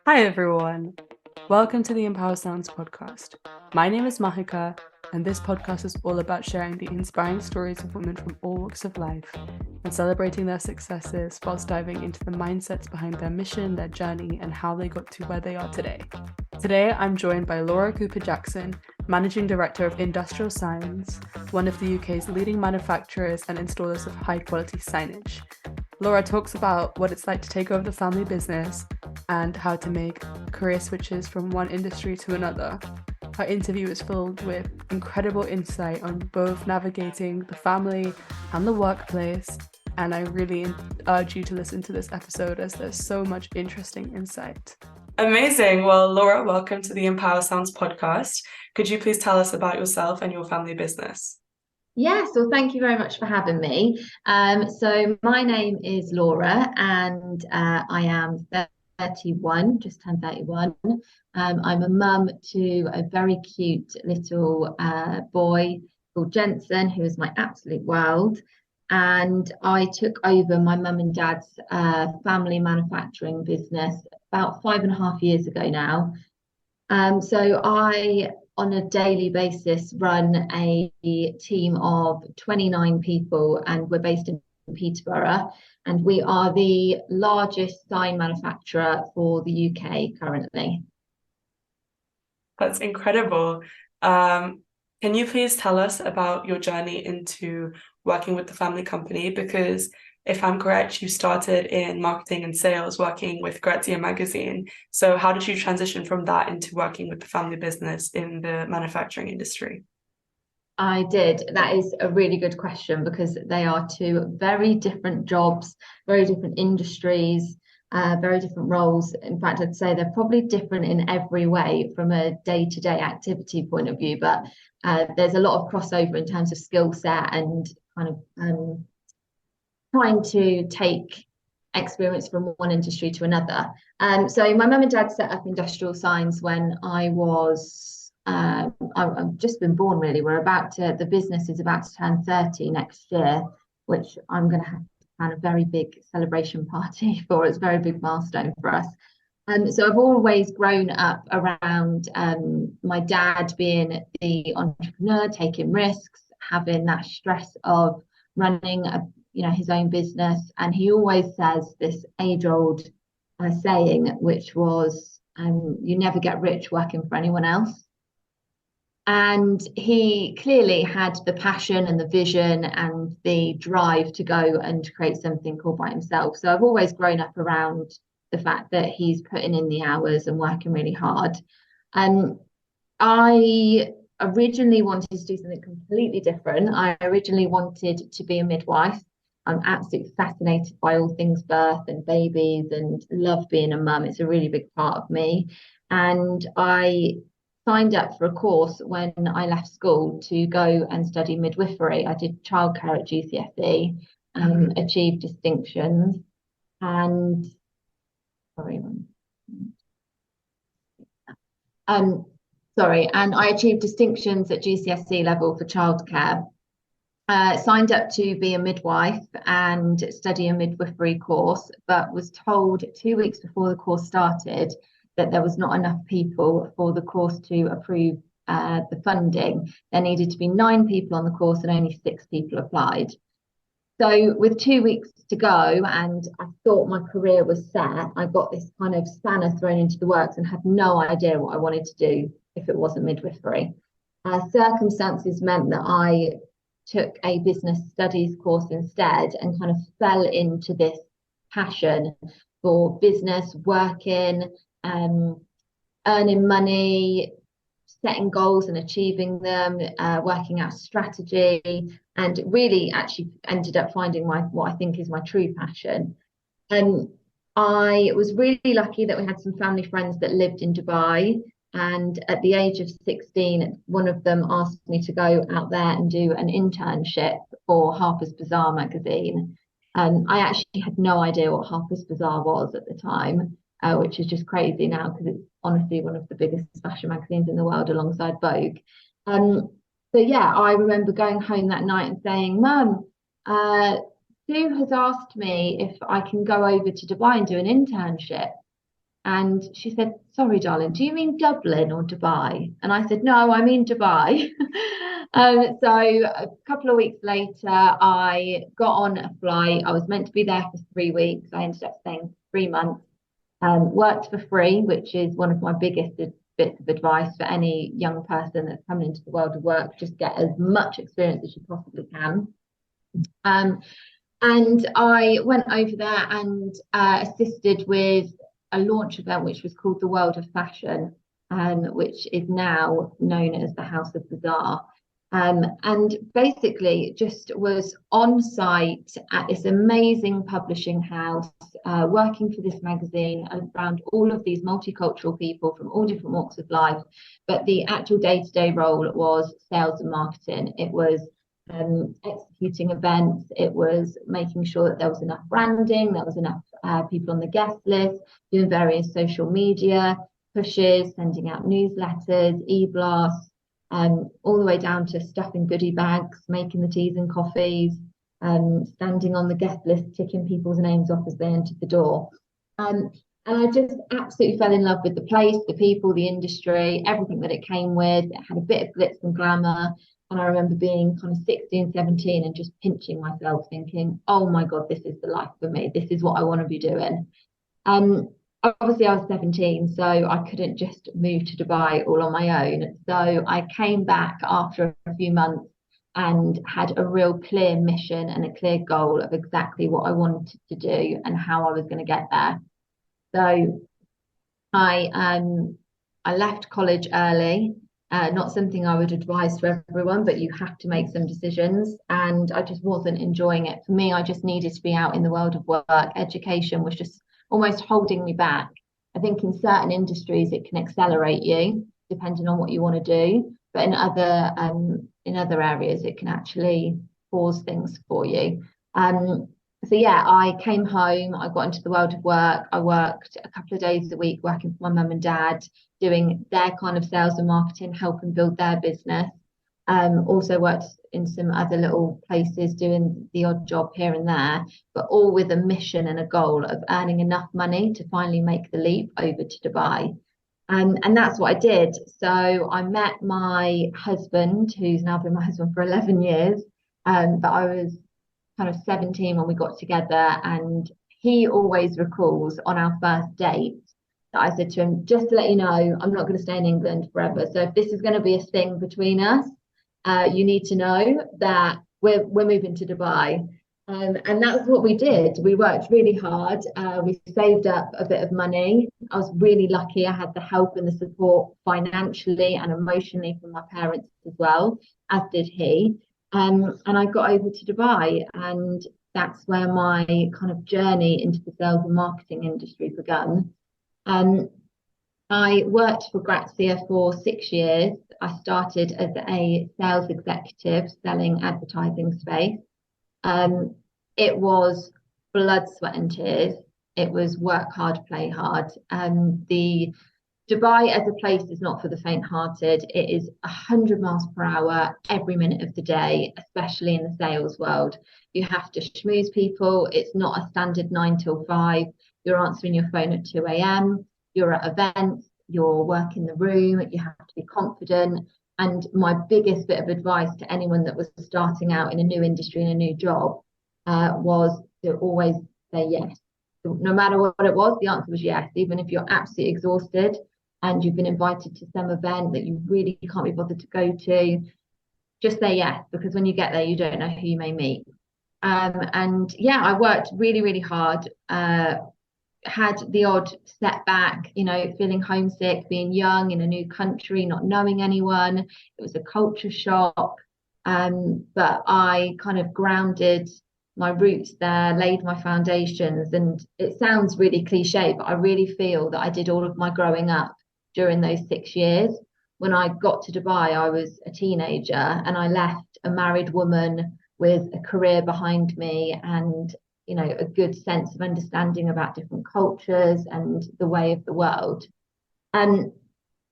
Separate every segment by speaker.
Speaker 1: Hi everyone. Welcome to the Empower Sounds podcast. My name is Mahika, and this podcast is all about sharing the inspiring stories of women from all walks of life and celebrating their successes whilst diving into the mindsets behind their mission, their journey, and how they got to where they are today. Today, I'm joined by Laura Cooper-Jackson, Managing Director of Industrial Signs, one of the UK's leading manufacturers and installers of high-quality signage. Laura talks about what it's like to take over the family business and how to make career switches from one industry to another. Her interview is filled with incredible insight on both navigating the family and the workplace, and I really urge you to listen to this episode as there's so much interesting insight. Amazing. Well, Laura, welcome to the Empower Sounds podcast. Could you please tell us about yourself and your family business?
Speaker 2: Yes, well, thank you very much for having me. So my name is Laura, and I am 31, just turned 31. I'm a mum to a very cute little boy called Jensen, who is my absolute world. And I took over my mum and dad's family manufacturing business about 5.5 years ago now. So I, on a daily basis, run a team of 29 people, and we're based in Peterborough, and we are the largest sign manufacturer for the UK currently.
Speaker 1: That's incredible. Can you please tell us about your journey into working with the family company? Because if I'm correct, you started in marketing and sales working with Grazia magazine. So how did you transition from that into working with the family business in the manufacturing industry?
Speaker 2: I did. That is a really good question because they are two very different jobs, very different industries, very different roles. In fact, I'd say they're probably different in every way from a day-to-day activity point of view, but there's a lot of crossover in terms of skill set and kind of trying to take experience from one industry to another. So my mum and dad set up Industrial Signs when I've just been born really. The business is about to turn 30 next year, which I'm going to have to plan a very big celebration party for. It's a very big milestone for us. So I've always grown up around my dad being the entrepreneur, taking risks, having that stress of running his own business. And he always says this age-old saying, which was, you never get rich working for anyone else. And he clearly had the passion and the vision and the drive to go and create something all by himself. So I've always grown up around the fact that he's putting in the hours and working really hard. And I originally wanted to do something completely different. I originally wanted to be a midwife. I'm absolutely fascinated by all things birth and babies and love being a mum. It's a really big part of me. And I signed up for a course when I left school to go and study midwifery. I did childcare at GCSE, achieved distinctions, and and I achieved distinctions at GCSE level for childcare. Signed up to be a midwife and study a midwifery course, but was told 2 weeks before the course started that there was not enough people for the course to approve the funding. There needed to be 9 people on the course and only 6 people applied. So with 2 weeks to go, and I thought my career was set, I got this kind of spanner thrown into the works and had no idea what I wanted to do if it wasn't midwifery. Circumstances meant that I took a business studies course instead and kind of fell into this passion for business, working, earning money, setting goals and achieving them, working out strategy, and really actually ended up finding what I think is my true passion. And I was really lucky that we had some family friends that lived in Dubai. And at the age of 16, one of them asked me to go out there and do an internship for Harpers Bazaar magazine. I actually had no idea what Harpers Bazaar was at the time, which is just crazy now because it's honestly one of the biggest fashion magazines in the world alongside Vogue. So yeah, I remember going home that night and saying, Mum, Sue has asked me if I can go over to Dubai and do an internship. And she said, sorry, darling, do you mean Dublin or Dubai? And I said, no, I mean Dubai. So a couple of weeks later, I got on a flight. I was meant to be there for 3 weeks. I ended up staying 3 months. Worked for free, which is one of my biggest bits of advice for any young person that's coming into the world of work. Just get as much experience as you possibly can. And I went over there and assisted with a launch event which was called the World of Fashion, which is now known as the House of Bazaar. And basically just was on site at this amazing publishing house, working for this magazine around all of these multicultural people from all different walks of life. But the actual day-to-day role was sales and marketing. It was executing events. It was making sure that there was enough branding, there was enough people on the guest list, doing various social media pushes, sending out newsletters, e-blasts, all the way down to stuffing goodie bags, making the teas and coffees, standing on the guest list, ticking people's names off as they entered the door. And I just absolutely fell in love with the place, the people, the industry, everything that it came with. It had a bit of glitz and glamour. And I remember being kind of 16, 17 and just pinching myself thinking, oh my God, this is the life for me. This is what I want to be doing. Obviously, I was 17, so I couldn't just move to Dubai all on my own. So I came back after a few months and had a real clear mission and a clear goal of exactly what I wanted to do and how I was going to get there. So I left college early. Not something I would advise to everyone, but you have to make some decisions. And I just wasn't enjoying it. For me, I just needed to be out in the world of work. Education was just almost holding me back. I think in certain industries it can accelerate you depending on what you want to do, but in other areas it can actually pause things for you. So yeah, I came home, I got into the world of work. I worked a couple of days a week working for my mum and dad, doing their kind of sales and marketing, helping build their business. Also worked in some other little places doing the odd job here and there, but all with a mission and a goal of earning enough money to finally make the leap over to Dubai. And that's what I did. So I met my husband, who's now been my husband for 11 years. But I was kind of 17 when we got together, and he always recalls on our first date that I said to him, just to let you know, I'm not going to stay in England forever. So if this is going to be a thing between us, you need to know that we're moving to Dubai. And that's what we did. We worked really hard. We saved up a bit of money. I was really lucky. I had the help and the support financially and emotionally from my parents as well, as did he. And I got over to Dubai, and that's where my kind of journey into the sales and marketing industry began. I worked for Grazia for 6 years. I started as a sales executive selling advertising space. It was blood, sweat, and tears. It was work hard, play hard. The Dubai as a place is not for the faint-hearted. It is 100 miles per hour every minute of the day, especially in the sales world. You have to schmooze people. It's not a standard 9 till 5. You're answering your phone at 2 a.m. You're at events. You're working the room. You have to be confident. And my biggest bit of advice to anyone that was starting out in a new industry, in a new job, was to always say yes. No matter what it was, the answer was yes. Even if you're absolutely exhausted and you've been invited to some event that you really can't be bothered to go to, just say yes, because when you get there, you don't know who you may meet. And yeah, I worked really, really hard. Had the odd setback, feeling homesick, being young in a new country, not knowing anyone. It was a culture shock. But I kind of grounded my roots there, laid my foundations. And it sounds really cliche, but I really feel that I did all of my growing up during those 6 years. When I got to Dubai, I was a teenager, and I left a married woman with a career behind me and a good sense of understanding about different cultures and the way of the world. And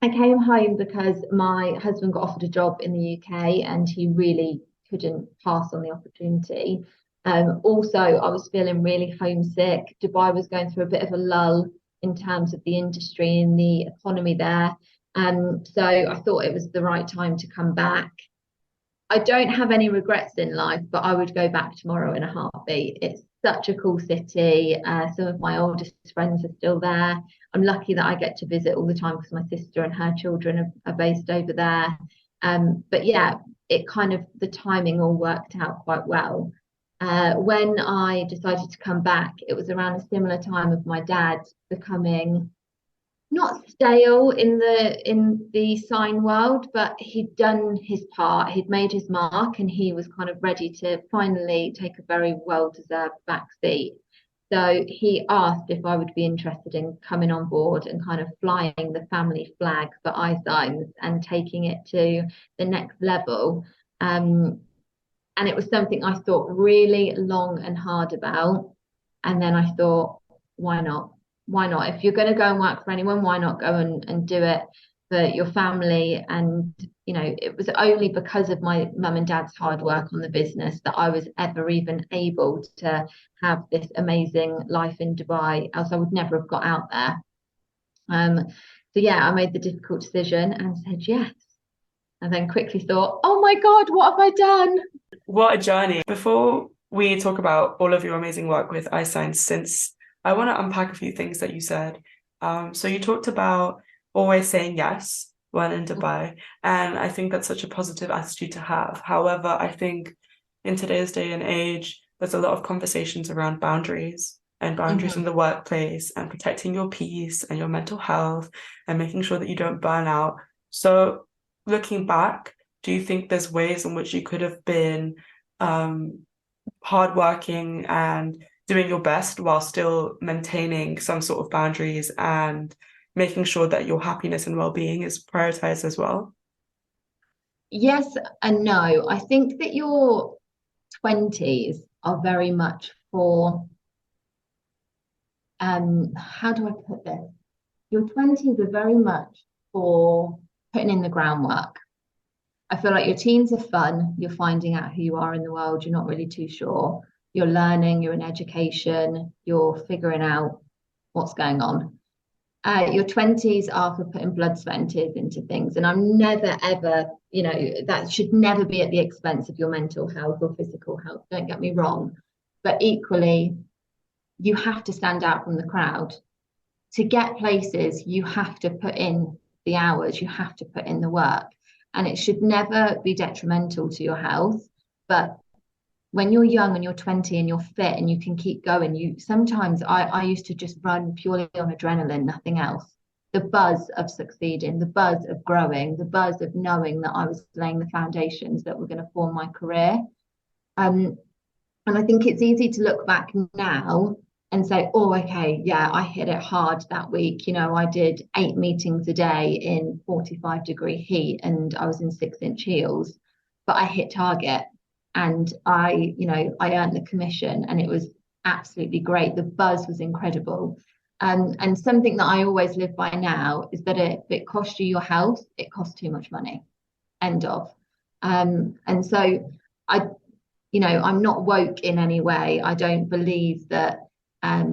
Speaker 2: I came home because my husband got offered a job in the UK and he really couldn't pass on the opportunity. Also, I was feeling really homesick. Dubai was going through a bit of a lull in terms of the industry and the economy there. So I thought it was the right time to come back. I don't have any regrets in life, but I would go back tomorrow in a heartbeat. It's such a cool city. Some of my oldest friends are still there. I'm lucky that I get to visit all the time because my sister and her children are based over there. But yeah, it kind of, the timing all worked out quite well. When I decided to come back, it was around a similar time of my dad becoming not stale in the sign world, but he'd done his part, he'd made his mark, and he was kind of ready to finally take a very well-deserved back seat. So he asked if I would be interested in coming on board and kind of flying the family flag for iSigns and taking it to the next level. And it was something I thought really long and hard about. And then I thought, why not? Why not? If you're going to go and work for anyone, why not go and do it for your family? And, you know, it was only because of my mum and dad's hard work on the business that I was ever even able to have this amazing life in Dubai, else I would never have got out there. So yeah, I made the difficult decision and said yes. And then quickly thought, oh my God, what have I done?
Speaker 1: What a journey. Before we talk about all of your amazing work with iScience, since I want to unpack a few things that you said. So you talked about always saying yes when in Dubai, and I think that's such a positive attitude to have. However, I think in today's day and age, there's a lot of conversations around boundaries and boundaries in the workplace and protecting your peace and your mental health and making sure that you don't burn out. So looking back, do you think there's ways in which you could have been hardworking and doing your best while still maintaining some sort of boundaries and making sure that your happiness and well-being is prioritized as well?
Speaker 2: Yes and no. I think that your 20s are very much for, how do I put this? Your 20s are very much for putting in the groundwork. I feel like your teens are fun. You're finding out who you are in the world. You're not really too sure. You're learning, you're in education, you're figuring out what's going on. Your 20s are for putting blood, sweat, and tears into things. And I'm never, ever, you know, that should never be at the expense of your mental health or physical health. Don't get me wrong. But equally, you have to stand out from the crowd. To get places, you have to put in the hours, you have to put in the work. And it should never be detrimental to your health. But when you're young and you're 20 and you're fit and you can keep going, you sometimes I used to just run purely on adrenaline, nothing else. The buzz of succeeding, the buzz of growing, the buzz of knowing that I was laying the foundations that were going to form my career. And I think it's easy to look back now and say, oh, okay, yeah, I hit it hard that week. You know, I did 8 meetings a day in 45-degree heat and I was in 6-inch heels, but I hit target. And I earned the commission and it was absolutely great. The buzz was incredible. And something that I always live by now is that if it costs you your health, it costs too much money. End of. And so I'm not woke in any way. I don't believe that, I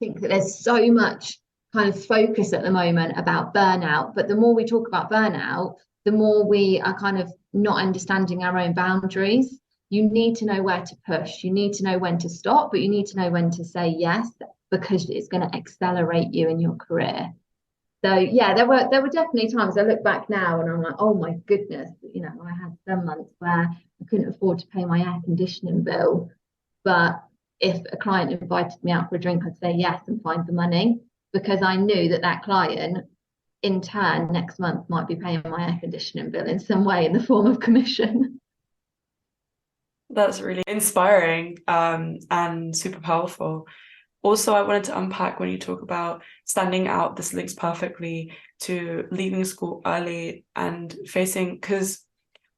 Speaker 2: think that there's so much kind of focus at the moment about burnout, but the more we talk about burnout, the more we are kind of not understanding our own boundaries. You need to know where to push. You need to know when to stop, but you need to know when to say yes, because it's going to accelerate you in your career. So yeah, there were definitely times I look back now and I'm like, oh my goodness, I had some months where I couldn't afford to pay my air conditioning bill. But if a client invited me out for a drink, I'd say yes and find the money, because I knew that client in turn next month might be paying my air conditioning bill in some way in the form of commission.
Speaker 1: That's really inspiring, and super powerful. Also, I wanted to unpack when you talk about standing out, this links perfectly to leaving school early and facing, because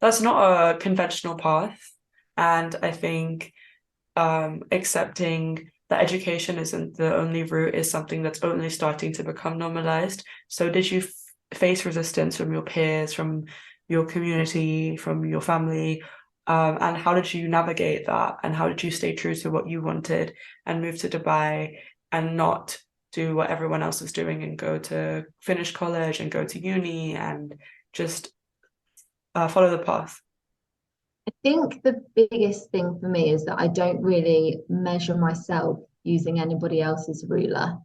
Speaker 1: that's not a conventional path. And I think accepting that education isn't the only route is something that's only starting to become normalized. So did you face resistance from your peers, from your community, from your family? And how did you navigate that? And how did you stay true to what you wanted and move to Dubai and not do what everyone else is doing and go to finish college and go to uni and just follow the path?
Speaker 2: I think the biggest thing for me is that I don't really measure myself using anybody else's ruler.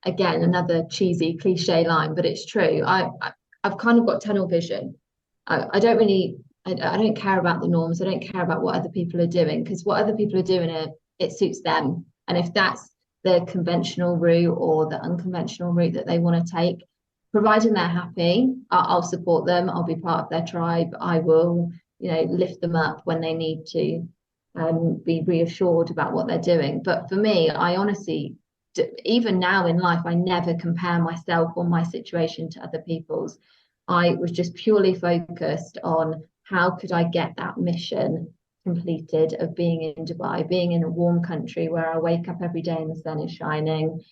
Speaker 2: Again, another cheesy cliche line, but it's true. I've kind of got tunnel vision. I don't really, I don't care about the norms. I don't care about what other people are doing, because what other people are doing, it suits them. And if that's the conventional route or the unconventional route that they want to take, providing they're happy, I'll support them. I'll be part of their tribe. I will, lift them up when they need to, be reassured about what they're doing. But for me, I honestly, even now in life, I never compare myself or my situation to other people's. I was just purely focused on how could I get that mission completed of being in Dubai, being in a warm country where I wake up every day and the sun is shining.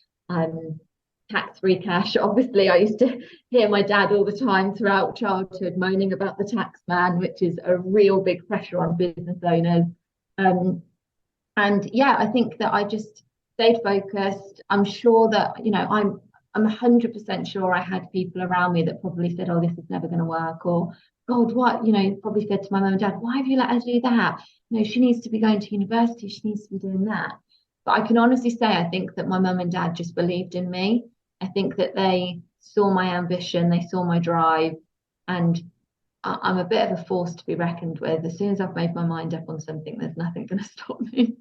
Speaker 2: Tax-free cash. Obviously, I used to hear my dad all the time throughout childhood moaning about the tax man, which is a real big pressure on business owners. And yeah, I think that I just stayed focused. I'm sure that, I'm 100% sure I had people around me that probably said, oh, this is never going to work, or God, what, probably said to my mum and dad, why have you let her do that? She needs to be going to university, she needs to be doing that. But I can honestly say, I think that my mum and dad just believed in me. I think that they saw my ambition, they saw my drive, and I'm a bit of a force to be reckoned with. As soon as I've made my mind up on something, there's nothing going to stop me.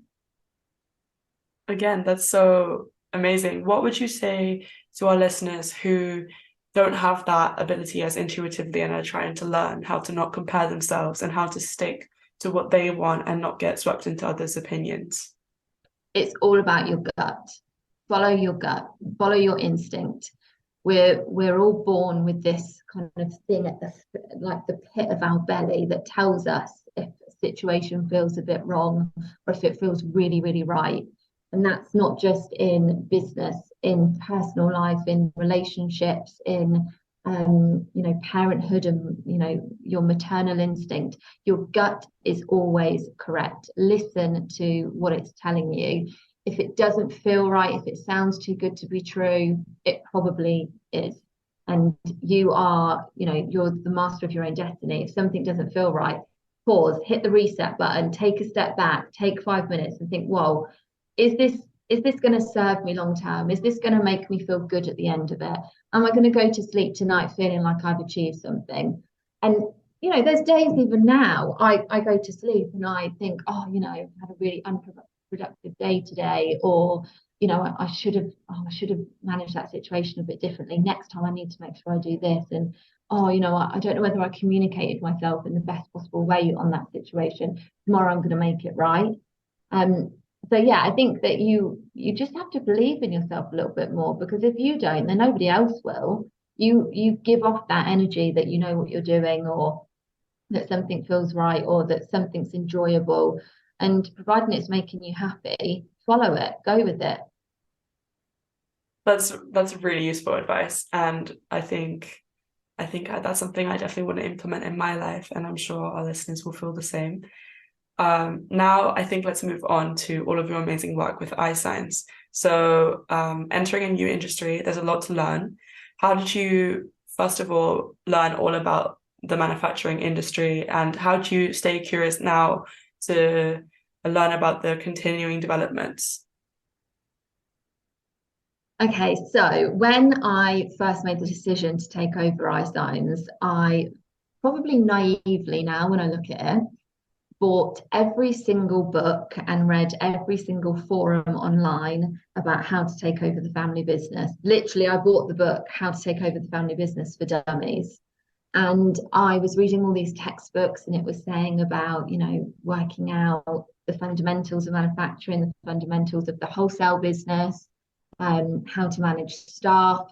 Speaker 1: Again, that's so amazing. What would you say to our listeners who don't have that ability as intuitively and are trying to learn how to not compare themselves and how to stick to what they want and not get swept into others' opinions?
Speaker 2: It's all about your gut. Follow your gut, follow your instinct. We're all born with this kind of thing at the pit of our belly that tells us if a situation feels a bit wrong or if it feels really, really right. And that's not just in business, in personal life, in relationships, in parenthood, and your maternal instinct. Your gut is always correct. Listen to what it's telling you. If it doesn't feel right, if it sounds too good to be true, it probably is. And you're the master of your own destiny. If something doesn't feel right, pause, hit the reset button, take a step back, take 5 minutes and think, whoa, is this going to serve me long term? Is this going to make me feel good at the end of it? Am I going to go to sleep tonight feeling like I've achieved something? And there's days even now I go to sleep and I think, oh, I've had a really unproductive day today, or I should have managed that situation a bit differently. Next time I need to make sure I do this. And I don't know whether I communicated myself in the best possible way on that situation. Tomorrow I'm going to make it right. So yeah, I think that you just have to believe in yourself a little bit more, because if you don't, then nobody else will. You give off that energy that you know what you're doing, or that something feels right, or that something's enjoyable, and providing it's making you happy, follow it, go with it.
Speaker 1: That's really useful advice, and I think that's something I definitely want to implement in my life, and I'm sure our listeners will feel the same. Now I think let's move on to all of your amazing work with eye science. So entering a new industry, there's a lot to learn. How did you, first of all, learn all about the manufacturing industry, and how do you stay curious now to learn about the continuing developments?
Speaker 2: Okay, so when I first made the decision to take over eye science, I probably naively now, when I look at it, bought every single book and read every single forum online about how to take over the family business. Literally, I bought the book, How to Take Over the Family Business for Dummies. And I was reading all these textbooks, and it was saying about, working out the fundamentals of manufacturing, the fundamentals of the wholesale business, how to manage staff.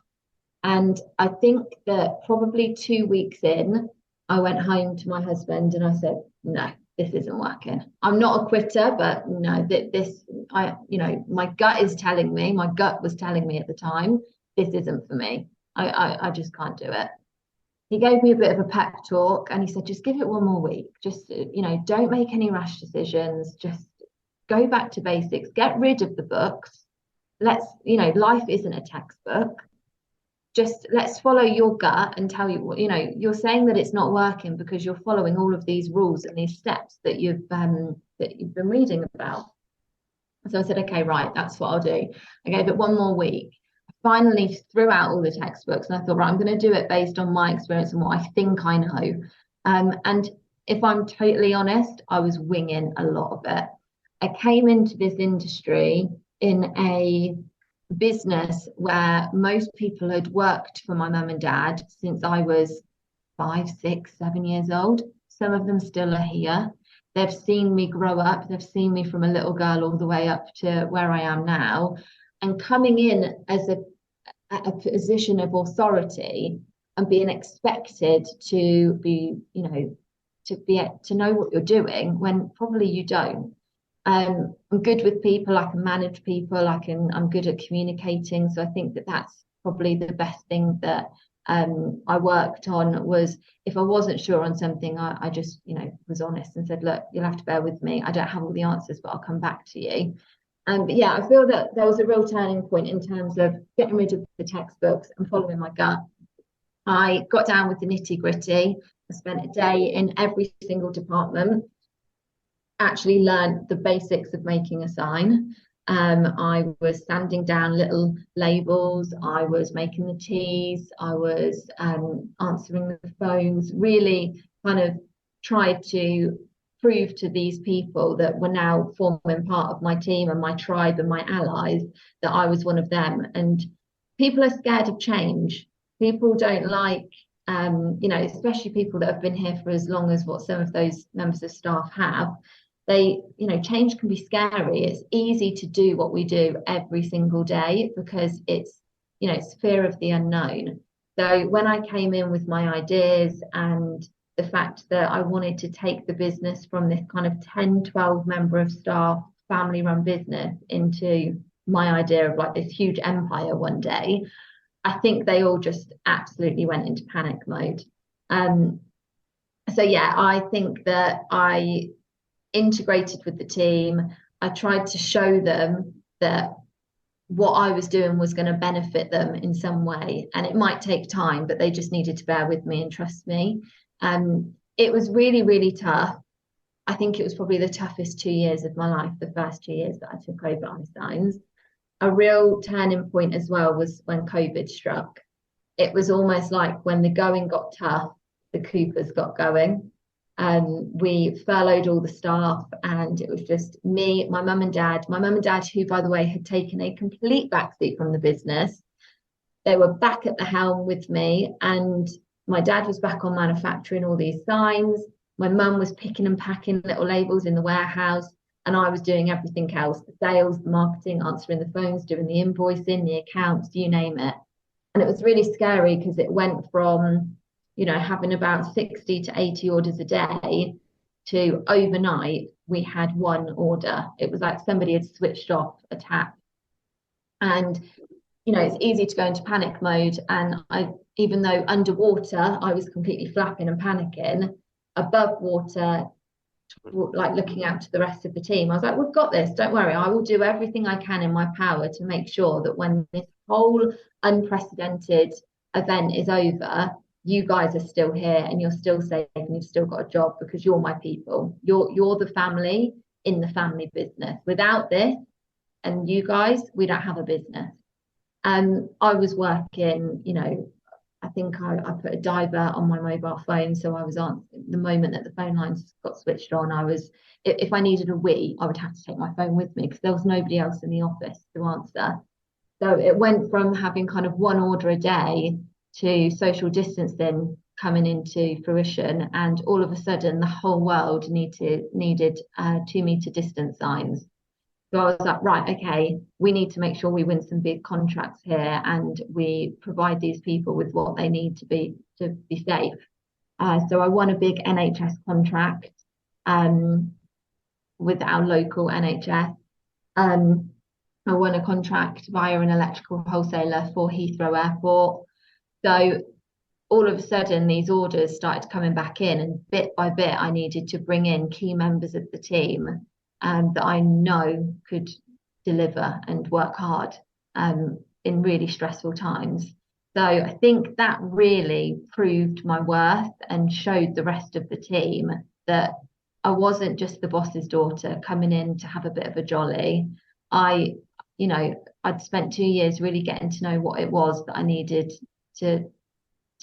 Speaker 2: And I think that probably 2 weeks in, I went home to my husband and I said, no, this isn't working. I'm not a quitter, but no, my gut is telling me, my gut was telling me at the time, this isn't for me. I just can't do it. He gave me a bit of a pep talk and he said, just give it 1 more week. Just, don't make any rash decisions. Just go back to basics, get rid of the books, life isn't a textbook. Just let's follow your gut and tell you what, you're saying that it's not working because you're following all of these rules and these steps that you've been reading about. So I said, okay, right, that's what I'll do. I gave it one more week. I finally threw out all the textbooks and I thought, right, I'm going to do it based on my experience and what I think I know. And if I'm totally honest, I was winging a lot of it. I came into this industry in a business where most people had worked for my mum and dad since I was 5, 6, 7 years old. Some of them still are here. They've seen me grow up. They've seen me from a little girl all the way up to where I am now. And coming in as a position of authority and being expected to be, to know what you're doing when probably you don't. I'm good with people. I can manage people. I'm good at communicating. So I think that that's probably the best thing that I worked on. Was if I wasn't sure on something, I just was honest and said, look, you'll have to bear with me. I don't have all the answers, but I'll come back to you. But yeah, I feel that there was a real turning point in terms of getting rid of the textbooks and following my gut. I got down with the nitty-gritty. I spent a day in every single department, actually learned the basics of making a sign. I was sanding down little labels. I was making the teas. I was answering the phones, really kind of tried to prove to these people that were now forming part of my team and my tribe and my allies that I was one of them. And people are scared of change. People don't like, especially people that have been here for as long as what some of those members of staff have. Change can be scary. It's easy to do what we do every single day because it's fear of the unknown. So when I came in with my ideas and the fact that I wanted to take the business from this kind of 10, 12 member of staff, family run business into my idea of like this huge empire one day, I think they all just absolutely went into panic mode. So yeah, I think that I integrated with the team. I tried to show them that what I was doing was going to benefit them in some way, and it might take time, but they just needed to bear with me and trust me. It was really, really tough. I think it was probably the toughest 2 years of my life, the first 2 years that I took over Einstein's. A real turning point as well was when COVID struck. It was almost like when the going got tough, the Coopers got going. We furloughed all the staff and it was just me, my mum and dad, who, by the way, had taken a complete backseat from the business. They were back at the helm with me, and my dad was back on manufacturing all these signs. My mum was picking and packing little labels in the warehouse, and I was doing everything else, the sales, the marketing, answering the phones, doing the invoicing, the accounts, you name it. And it was really scary because it went from having about 60 to 80 orders a day to overnight, we had one order. It was like somebody had switched off a tap. And, it's easy to go into panic mode. And even though underwater, I was completely flapping and panicking, above water, like looking out to the rest of the team, I was like, we've got this, don't worry. I will do everything I can in my power to make sure that when this whole unprecedented event is over, you guys are still here and you're still safe and you've still got a job because you're my people. You're the family in the family business. Without this and you guys, we don't have a business. I was working, I think I put a diver on my mobile phone. So I was on the moment that the phone lines got switched on, if I needed a wee, I would have to take my phone with me because there was nobody else in the office to answer. So it went from having kind of one order a day to social distancing coming into fruition, and all of a sudden the whole world needed 2-meter distance signs. So I was like, right, okay, we need to make sure we win some big contracts here and we provide these people with what they need to be safe. So I won a big NHS contract with our local NHS. I won a contract via an electrical wholesaler for Heathrow Airport. So all of a sudden, these orders started coming back in, and bit by bit, I needed to bring in key members of the team that I know could deliver and work hard. in really stressful times. So I think that really proved my worth and showed the rest of the team that I wasn't just the boss's daughter coming in to have a bit of a jolly. I, I'd spent 2 years really getting to know what it was that I needed to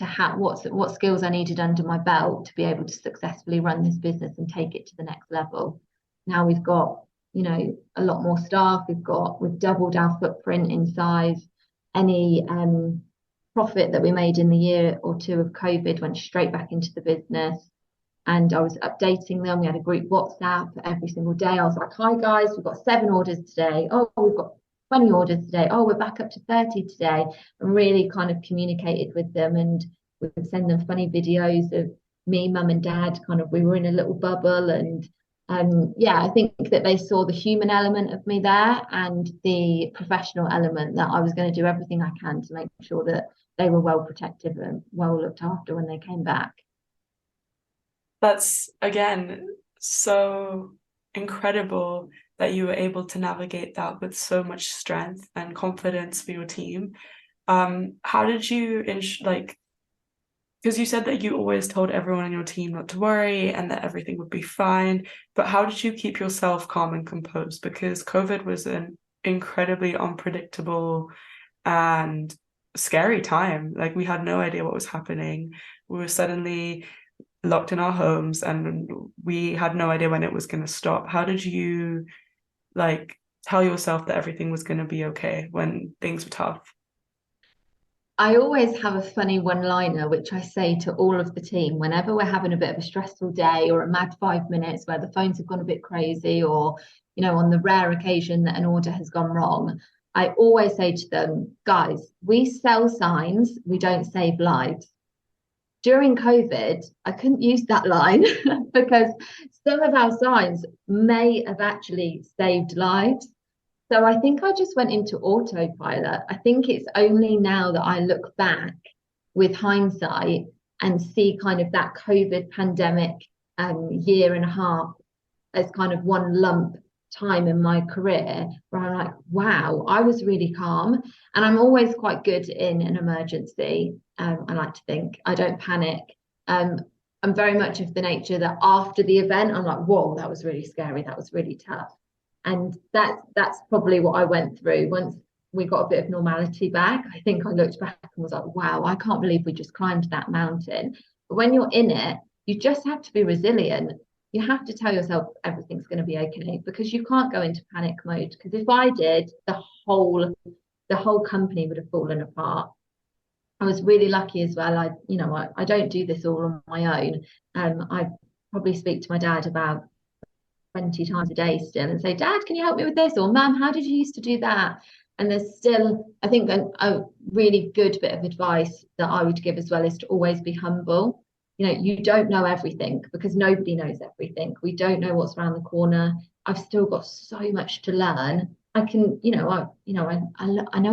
Speaker 2: have, what skills I needed under my belt to be able to successfully run this business and take it to the next level. Now we've got, a lot more staff. We've doubled our footprint in size. Any profit that we made in the year or two of COVID went straight back into the business. And I was updating them. We had a group WhatsApp every single day. I was like, hi guys, we've got 7 orders today. Oh, we've got 20 orders today. Oh, we're back up to 30 today. And really kind of communicated with them, and we would send them funny videos of me, mum and dad, we were in a little bubble. And yeah, I think that they saw the human element of me there and the professional element, that I was going to do everything I can to make sure that they were well protected and well looked after when they came back.
Speaker 1: That's, again, so incredible that you were able to navigate that with so much strength and confidence for your team. How did you, because you said that you always told everyone in your team not to worry and that everything would be fine, but how did you keep yourself calm and composed? Because COVID was an incredibly unpredictable and scary time. Like, we had no idea what was happening. We were suddenly locked in our homes and we had no idea when it was going to stop. How did you tell yourself that everything was going to be okay when things were tough?
Speaker 2: I always have a funny one-liner, which I say to all of the team whenever we're having a bit of a stressful day or a mad 5 minutes where the phones have gone a bit crazy, or, on the rare occasion that an order has gone wrong. I always say to them, guys, we sell signs, we don't save lives. During COVID, I couldn't use that line because some of our signs may have actually saved lives. So I think I just went into autopilot. I think it's only now that I look back with hindsight and see kind of that COVID pandemic year and a half as kind of one lump time in my career where I'm like, wow, I was really calm. And I'm always quite good in an emergency. I like to think I don't panic. I'm very much of the nature that after the event, I'm like, whoa, that was really scary. That was really tough. And that's probably what I went through. Once we got a bit of normality back, I think I looked back and was like, wow, I can't believe we just climbed that mountain. But when you're in it, you just have to be resilient. You have to tell yourself everything's going to be okay, because you can't go into panic mode. Because if I did, the whole company would have fallen apart. I was really lucky as well. I don't do this all on my own. I probably speak to my dad about 20 times a day still and say, Dad, can you help me with this? Or Mum, how did you used to do that? And there's still, I think, a really good bit of advice that I would give as well is to always be humble. You don't know everything, because nobody knows everything. We don't know what's around the corner. I've still got so much to learn. I know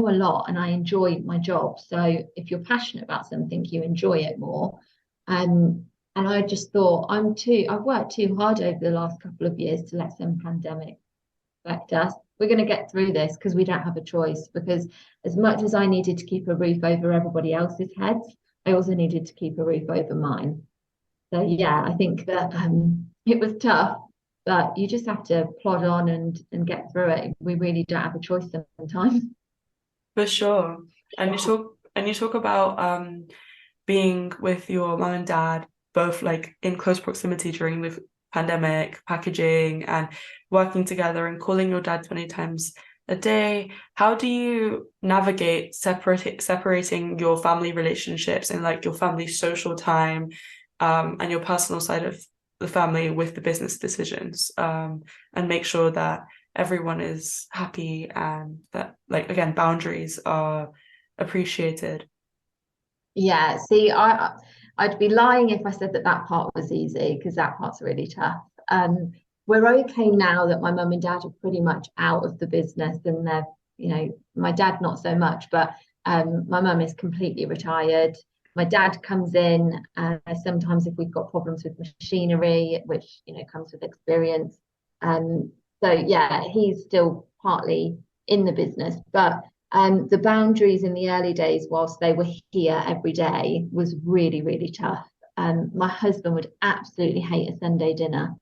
Speaker 2: a lot and I enjoy my job. So if you're passionate about something, you enjoy it more. And I just thought, I've worked too hard over the last couple of years to let some pandemic affect us. We're going to get through this because we don't have a choice. Because as much as I needed to keep a roof over everybody else's heads, I also needed to keep a roof over mine. So yeah, I think that it was tough, but you just have to plod on and get through it. We really don't have a choice sometimes.
Speaker 1: For sure. And you talk about being with your mum and dad, both in close proximity during the pandemic, packaging and working together, and calling your dad 20 times a day. How do you navigate separating your family relationships and your family social time and your personal side of the family with the business decisions, and make sure that everyone is happy and that, again, boundaries are appreciated?
Speaker 2: Yeah, see, I'd be lying if I said that part was easy, because that part's really tough. We're okay now that my mum and dad are pretty much out of the business, and they're, my dad not so much, but my mum is completely retired. My dad comes in sometimes if we've got problems with machinery, which comes with experience. So yeah, he's still partly in the business, but The boundaries in the early days, whilst they were here every day, was really, really tough. My husband would absolutely hate a Sunday dinner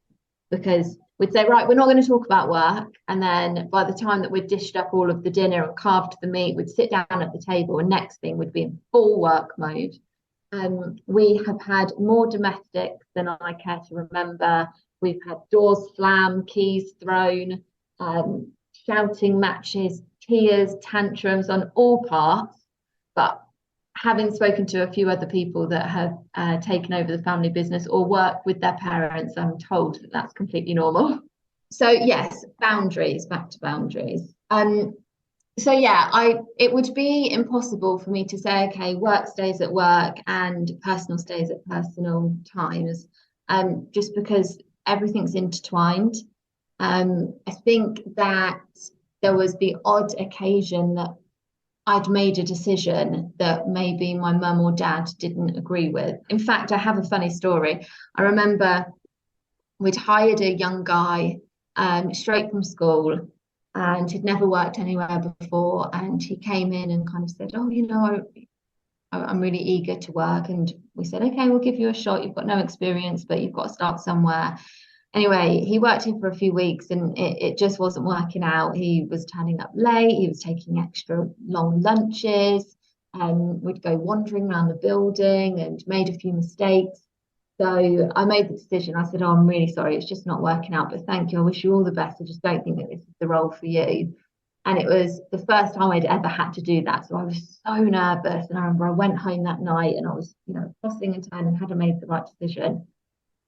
Speaker 2: because we'd say, right, we're not going to talk about work. And then by the time that we'd dished up all of the dinner and carved the meat, we'd sit down at the table, and next thing would be in full work mode. We have had more domestics than I care to remember. We've had doors slammed, keys thrown, shouting matches, tears, tantrums on all parts. But having spoken to a few other people that have taken over the family business or work with their parents, I'm told that that's completely normal. So yes, boundaries, back to boundaries. So yeah, it would be impossible for me to say, okay, work stays at work and personal stays at personal times, just because everything's intertwined. I think that there was the odd occasion that I'd made a decision that maybe my mum or dad didn't agree with. In fact, I have a funny story. I remember we'd hired a young guy straight from school, and he'd never worked anywhere before. And he came in and kind of said, oh, I'm really eager to work. And we said, okay, we'll give you a shot. You've got no experience, but you've got to start somewhere. Anyway, he worked here for a few weeks, and it just wasn't working out. He was turning up late. He was taking extra long lunches. We'd go wandering around the building and made a few mistakes. So I made the decision. I said, oh, I'm really sorry. It's just not working out, but thank you. I wish you all the best. I just don't think that this is the role for you. And it was the first time I'd ever had to do that. So I was so nervous. And I remember I went home that night and I was, tossing and turning, had I made the right decision.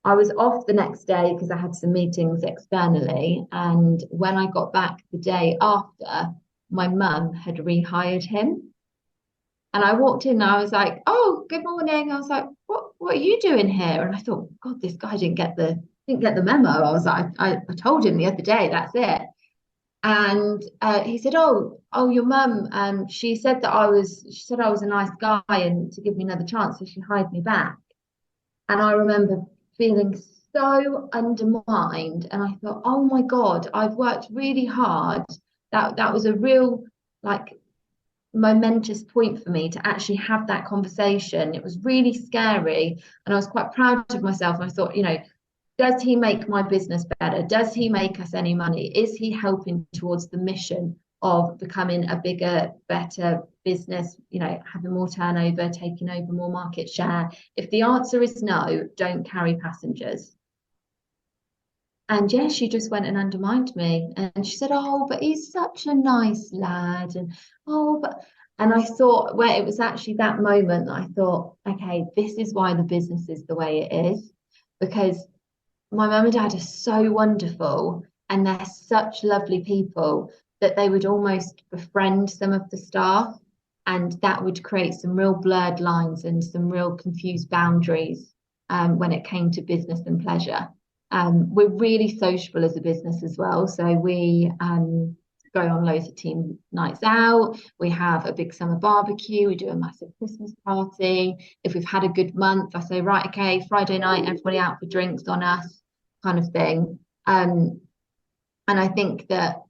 Speaker 2: I was off the next day because I had some meetings externally. And when I got back the day after, my mum had rehired him. And I walked in and I was like, oh, good morning. I was like, what are you doing here? And I thought, God, this guy didn't get the memo. I was like, I told him the other day, that's it. And he said, oh, your mum, she said I was a nice guy and to give me another chance. So she hired me back. And I remember feeling so undermined. And I thought, oh my God, I've worked really hard. That was a real momentous point for me to actually have that conversation. It was really scary. And I was quite proud of myself. I thought, does he make my business better? Does he make us any money? Is he helping towards the mission of becoming a bigger, better business, having more turnover, taking over more market share? If the answer is no, don't carry passengers. And yeah, she just went and undermined me. And she said, oh, but he's such a nice lad. And I thought, well, it was actually that moment that I thought, okay, this is why the business is the way it is. Because my mum and dad are so wonderful and they're such lovely people that they would almost befriend some of the staff, and that would create some real blurred lines and some real confused boundaries when it came to business and pleasure. We're really sociable as a business as well. So we go on loads of team nights out. We have a big summer barbecue. We do a massive Christmas party. If we've had a good month, I say, right, okay, Friday night, everybody out for drinks on us, kind of thing. And I think that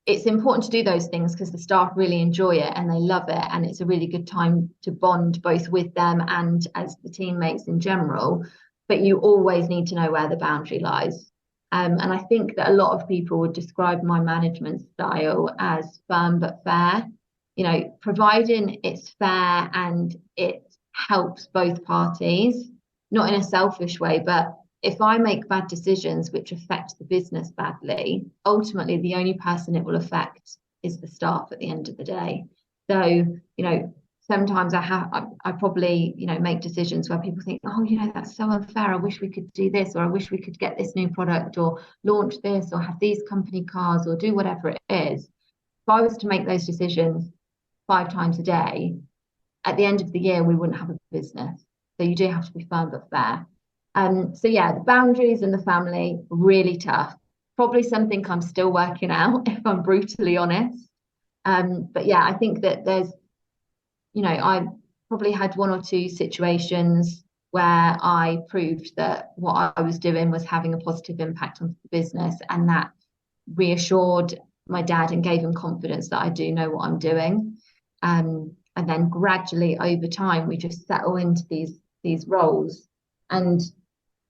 Speaker 2: it's important to do those things because the staff really enjoy it and they love it. And it's a really good time to bond both with them and as the teammates in general. But you always need to know where the boundary lies. And I think that a lot of people would describe my management style as firm but fair, providing it's fair and it helps both parties, not in a selfish way, but if I make bad decisions which affect the business badly, ultimately the only person it will affect is the staff at the end of the day. So, sometimes I probably, make decisions where people think, oh, that's so unfair. I wish we could do this, or I wish we could get this new product or launch this or have these company cars or do whatever it is. If I was to make those decisions 5 times a day, at the end of the year, we wouldn't have a business. So you do have to be firm but fair. So yeah, the boundaries in the family, really tough. Probably something I'm still working out, if I'm brutally honest. But yeah, I think that there's, I probably had 1 or 2 situations where I proved that what I was doing was having a positive impact on the business, and that reassured my dad and gave him confidence that I do know what I'm doing. And then gradually over time, we just settle into these roles. And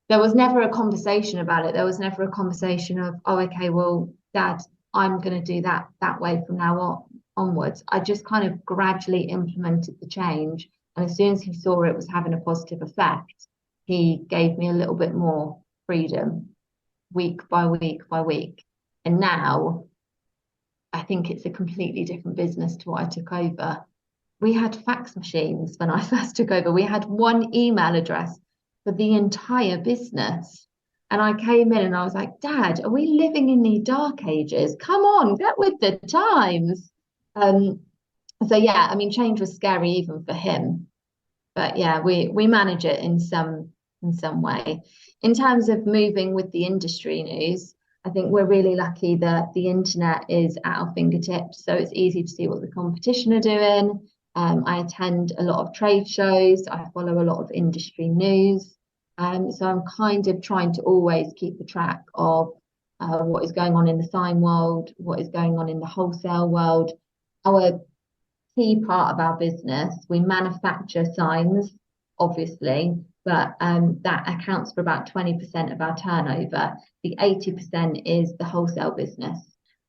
Speaker 2: there was never a conversation about it. There was never a conversation of, oh, okay, well, Dad, I'm going to do that way from now onwards. I just kind of gradually implemented the change. And as soon as he saw it was having a positive effect, he gave me a little bit more freedom week by week by week. And now I think it's a completely different business to what I took over. We had fax machines when I first took over. We had one email address for the entire business. And I came in and I was like, Dad, are we living in the dark ages? Come on, get with the times. So yeah, I mean, change was scary even for him. But yeah, we manage it in some way. In terms of moving with the industry news, I think we're really lucky that the internet is at our fingertips, so it's easy to see what the competition are doing. I attend a lot of trade shows. I follow a lot of industry news. So I'm kind of trying to always keep a track of what is going on in the sign world, what is going on in the wholesale world. Our key part of our business, we manufacture signs, obviously, but that accounts for about 20% of our turnover. The 80% is the wholesale business.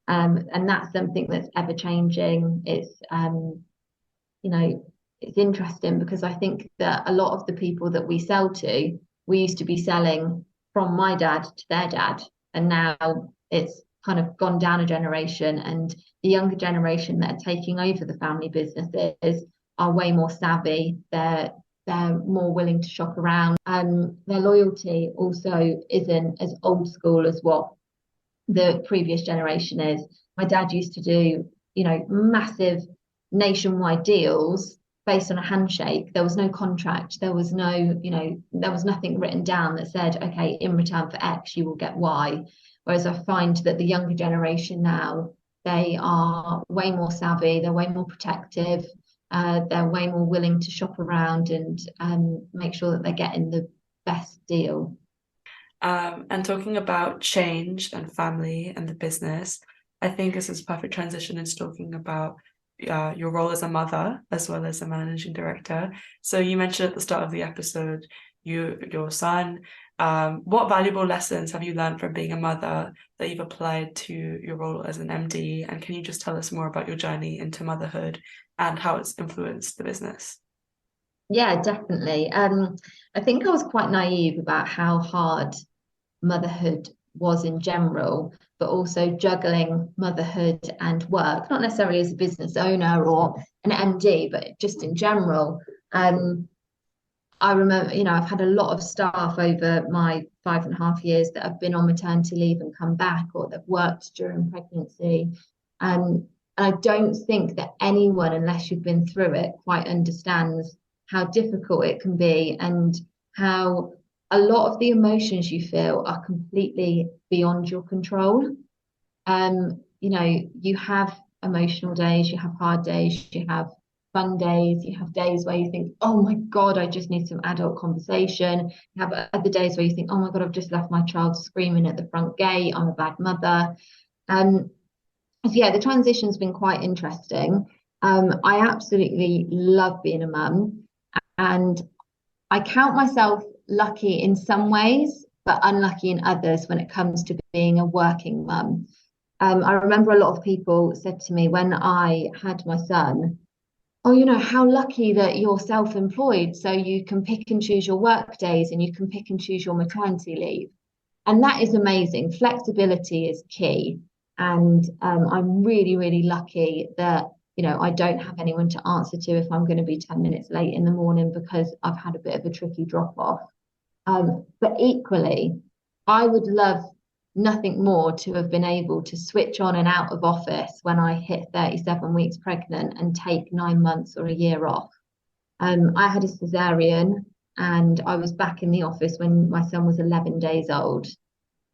Speaker 2: And that's something that's ever changing. It's it's interesting because I think that a lot of the people that we sell to, we used to be selling from my dad to their dad, and now it's kind of gone down a generation, and the younger generation that are taking over the family businesses are way more savvy. They're more willing to shop around. Their loyalty also isn't as old school as what the previous generation is. My dad used to do, massive nationwide deals based on a handshake. There was no contract. There was there was nothing written down that said, okay, in return for X, you will get Y. Whereas I find that the younger generation now, they are way more savvy. They're way more protective. They're way more willing to shop around and make sure that they're getting the best deal.
Speaker 1: And talking about change and family and the business, I think this is a perfect transition into talking about your role as a mother as well as a managing director. So you mentioned at the start of the episode, your son. What valuable lessons have you learned from being a mother that you've applied to your role as an MD? And can you just tell us more about your journey into motherhood and how it's influenced the business?
Speaker 2: Yeah, definitely. I think I was quite naive about how hard motherhood was in general, but also juggling motherhood and work, not necessarily as a business owner or an MD, but just in general. I remember, I've had a lot of staff over my 5.5 years that have been on maternity leave and come back, or that worked during pregnancy. And I don't think that anyone, unless you've been through it, quite understands how difficult it can be and how a lot of the emotions you feel are completely beyond your control. You have emotional days, you have hard days, you have fun days, you have days where you think, oh my God, I just need some adult conversation. You have other days where you think, oh my God, I've just left my child screaming at the front gate, I'm a bad mother. So yeah, the transition's been quite interesting. I absolutely love being a mum, and I count myself lucky in some ways, but unlucky in others when it comes to being a working mum. I remember a lot of people said to me when I had my son, oh, how lucky that you're self-employed, so you can pick and choose your work days and you can pick and choose your maternity leave. And that is amazing. Flexibility is key. And I'm really, really lucky that, I don't have anyone to answer to if I'm going to be 10 minutes late in the morning because I've had a bit of a tricky drop off. But equally, I would love nothing more to have been able to switch on and out of office when I hit 37 weeks pregnant and take 9 months or a year off. I had a cesarean and I was back in the office when my son was 11 days old.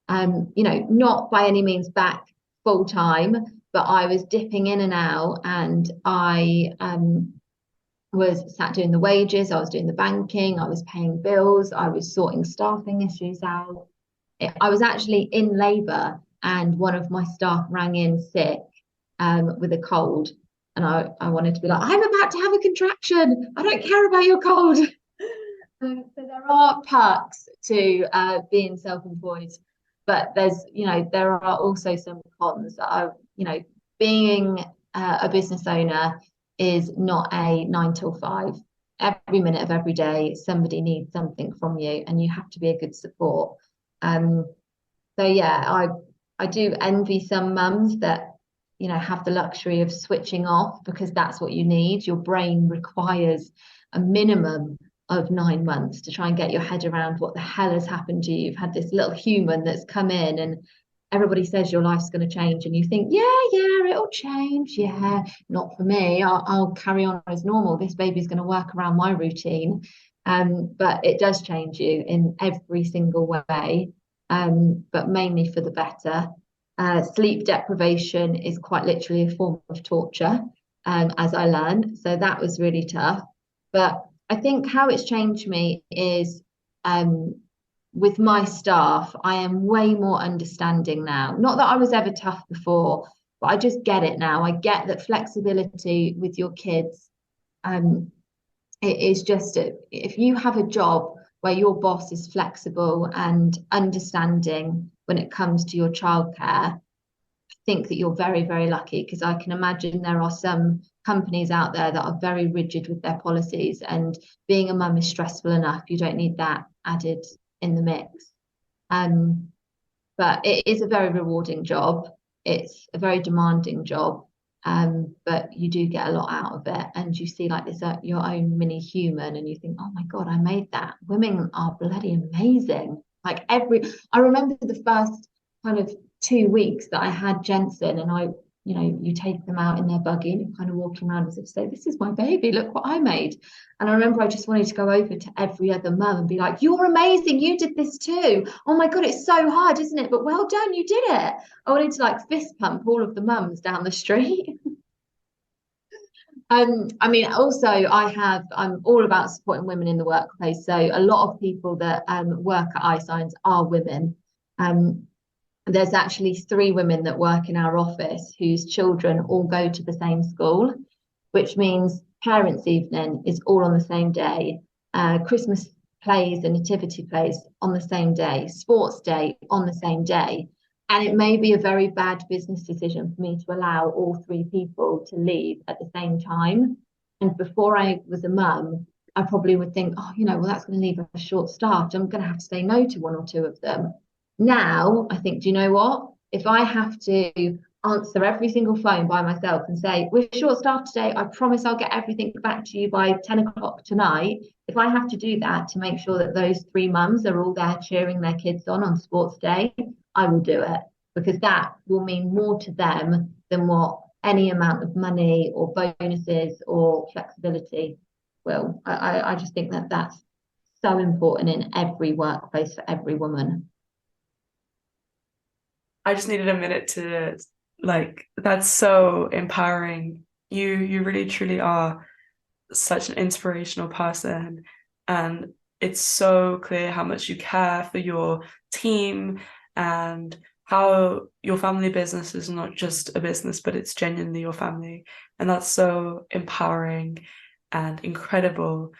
Speaker 2: Not by any means back full time, but I was dipping in and out, and I was sat doing the wages, I was doing the banking, I was paying bills, I was sorting staffing issues out. I was actually in labour and one of my staff rang in sick with a cold. And I wanted to be like, I'm about to have a contraction. I don't care about your cold. So there are perks to being self-employed, but there are also some cons that are, being a business owner is not a 9 till 5. Every minute of every day, somebody needs something from you, and you have to be a good support. So yeah, I do envy some mums that have the luxury of switching off, because that's what you need. Your brain requires a minimum of 9 months to try and get your head around what the hell has happened to you. You've had this little human that's come in, and everybody says your life's going to change, and you think, yeah, it'll change. Yeah, not for me. I'll carry on as normal. This baby's going to work around my routine. But it does change you in every single way, but mainly for the better. Sleep deprivation is quite literally a form of torture, as I learned. So that was really tough. But I think how it's changed me is, with my staff, I am way more understanding now. Not that I was ever tough before, but I just get it now. I get that flexibility with your kids, it is just if you have a job where your boss is flexible and understanding when it comes to your childcare, I think that you're very, very lucky, because I can imagine there are some companies out there that are very rigid with their policies, and being a mum is stressful enough. You don't need that added in the mix. But it is a very rewarding job. It's a very demanding job. But you do get a lot out of it, and you see like this your own mini human, and you think, oh my God, I made that. Women are bloody amazing. I remember the first kind of 2 weeks that I had Jensen, and you take them out in their buggy and you're kind of walking around as if to say, this is my baby, look what I made. And I remember I just wanted to go over to every other mum and be like, you're amazing, you did this too. Oh my God, it's so hard, isn't it? But well done, you did it. I wanted to like fist pump all of the mums down the street. I mean, also I'm all about supporting women in the workplace. So a lot of people that work at iSigns are women. There's actually 3 women that work in our office whose children all go to the same school, which means parents' evening is all on the same day. Christmas plays and nativity plays on the same day. Sports day on the same day. And it may be a very bad business decision for me to allow all 3 people to leave at the same time. And before I was a mum, I probably would think, oh, well, that's going to leave us short-staffed. I'm going to have to say no to 1 or 2 of them. Now I think, do you know what? If I have to answer every single phone by myself and say, we're short-staffed today, I promise I'll get everything back to you by 10 o'clock tonight. If I have to do that to make sure that those 3 mums are all there cheering their kids on sports day, I will do it, because that will mean more to them than what any amount of money or bonuses or flexibility will. I just think that that's so important in every workplace for every woman.
Speaker 1: I just needed a minute to that's so empowering. You really truly are such an inspirational person, and it's so clear how much you care for your team, and how your family business is not just a business, but it's genuinely your family. And that's so empowering and incredible.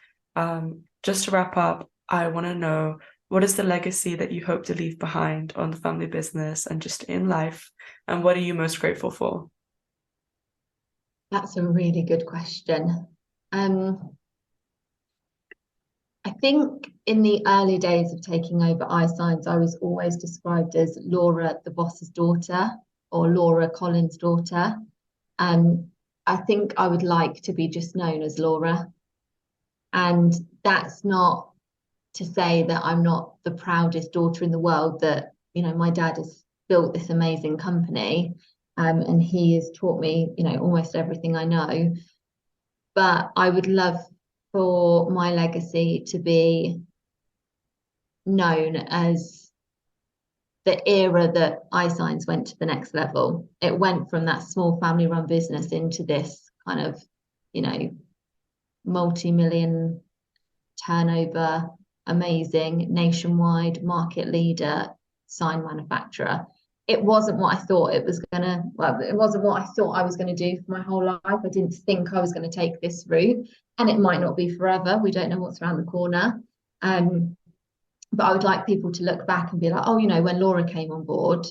Speaker 1: Just to wrap up, I want to know, what is the legacy that you hope to leave behind on the family business and just in life? And what are you most grateful for?
Speaker 2: That's a really good question. I think in the early days of taking over iSigns, I was always described as Laura, the boss's daughter, or Laura Collins' daughter. I think I would like to be just known as Laura. And that's not to say that I'm not the proudest daughter in the world, that, my dad has built this amazing company, and he has taught me, almost everything I know. But I would love for my legacy to be known as the era that iSigns went to the next level. It went from that small family run business into this kind of, multi-million turnover, amazing nationwide market leader sign manufacturer. it wasn't what I thought it was gonna, well, it wasn't what I thought I was gonna do for my whole life. I didn't think I was gonna take this route, and it might not be forever. We don't know what's around the corner. But I would like people to look back and be like, oh, when Laura came on board,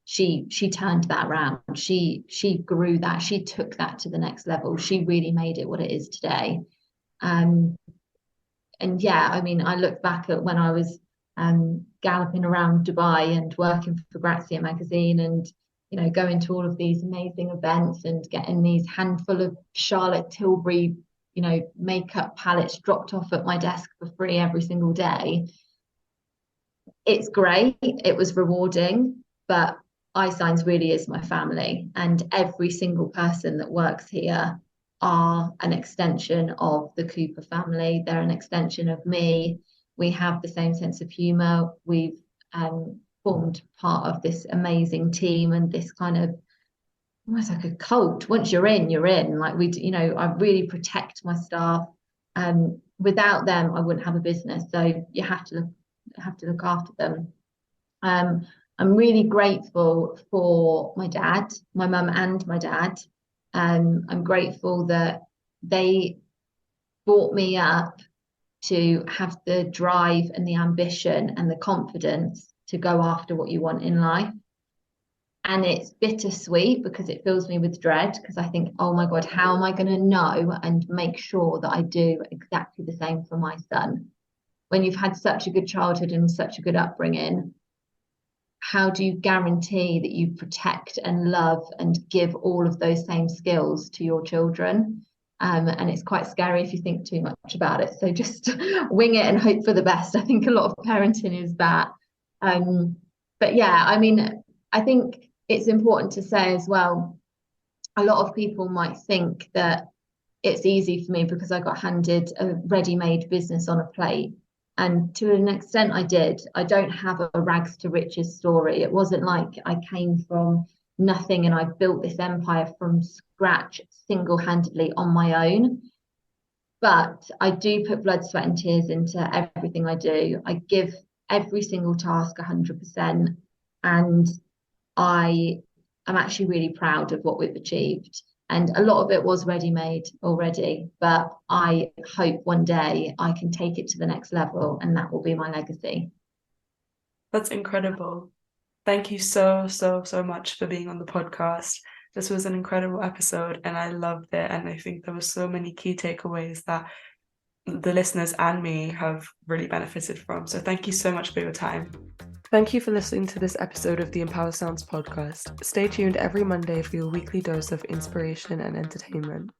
Speaker 2: she turned that around. She grew that. She took that to the next level. She really made it what it is today. And yeah, I mean, I look back at when I was galloping around Dubai and working for Grazia magazine, and going to all of these amazing events and getting these handful of Charlotte Tilbury makeup palettes dropped off at my desk for free every single day. It's great, it was rewarding, but iSigns really is my family, and every single person that works here are an extension of the Cooper family. They're an extension of me. We have the same sense of humor. We've formed part of this amazing team and this kind of almost like a cult. Once you're in, you're in. Like I really protect my staff. Without them, I wouldn't have a business. So you have to look after them. I'm really grateful for my dad, my mum and my dad. I'm grateful that they brought me up to have the drive and the ambition and the confidence to go after what you want in life. And it's bittersweet because it fills me with dread, because I think, oh my God, how am I going to know and make sure that I do exactly the same for my son? When you've had such a good childhood and such a good upbringing, how do you guarantee that you protect and love and give all of those same skills to your children? And it's quite scary if you think too much about it. So just wing it and hope for the best. I think a lot of parenting is that. But yeah, I mean, I think it's important to say as well, a lot of people might think that it's easy for me because I got handed a ready-made business on a plate. And to an extent, I did. I don't have a rags to riches story. It wasn't like I came from nothing and I built this empire from scratch single-handedly on my own. But I do put blood, sweat, and tears into everything I do. I give every single task 100%. And I am actually really proud of what we've achieved. And a lot of it was ready-made already, but I hope one day I can take it to the next level, and that will be my legacy.
Speaker 1: That's incredible. Thank you so, so, so much for being on the podcast. This was an incredible episode and I loved it. And I think there were so many key takeaways that the listeners and me have really benefited from. So thank you so much for your time. Thank you for listening to this episode of the Empower Sounds podcast. Stay tuned every Monday for your weekly dose of inspiration and entertainment.